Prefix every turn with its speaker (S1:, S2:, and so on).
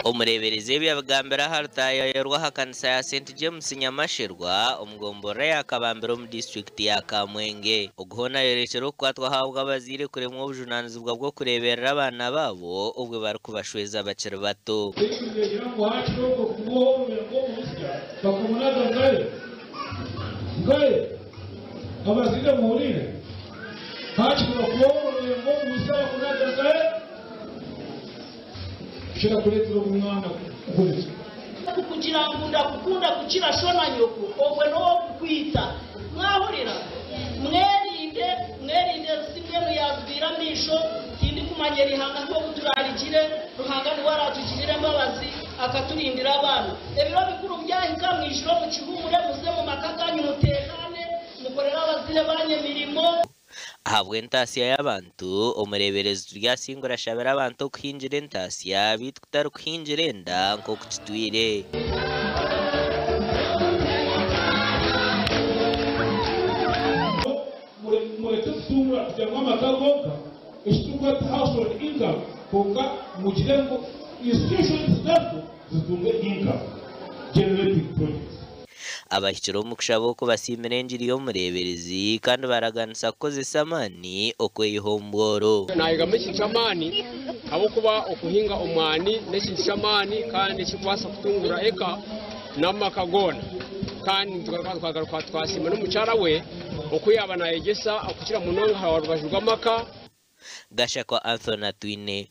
S1: Umureberezi byabagambira hartayorwa hakanisa ya St James Nyamashirwa umugombora yakabambira mu district ya Kamwenge uguhona yerekero kwatwa habwa abazire kuremwa ubujunanizi bwo kureberera abana babo ubwo bari kubashweza abakiri bato
S2: abazire muhurire hacu bakubonye ngo musaba kunagaza shira kuretera umwana ukuretse
S3: kugira ngo ndakukunda kukira shona nyoko obwe no kukwita mwahurira mwerinde simero yazbira misho kindi kumanyeri hanga ko kuturarikire ruhanga ni waratugirire mbabazi akaturindira abana ebiro bikuru byahika mwishiro mu kihumure muze mu makaganyu mutekane mukorera abazire banye mirimo
S1: ahabwe ntasiya y'abantu umureberezi ryasingura shabera abantu kwinjira ntasiya bitutari kwinjira enda nko kutwire
S2: murete sura cyangwa amakagoka ishyirwa household income kuko mugire ngo institutions zacu zitunge income generating projects
S1: abahitiro mukushabo ko basimira enjiri yo mureberezi kandi baraganisa ko zisamani okweyihomboro
S4: nayiga mukicamani abo kuba okuhinga omwani n'ekicamani kandi kikwasa kutungura eka namakagona kandi twagaruka twasima n'umucara we okuyaba nayegesa okukira munonga hawarubajurwa maka
S1: Gashakwa Anthony Twine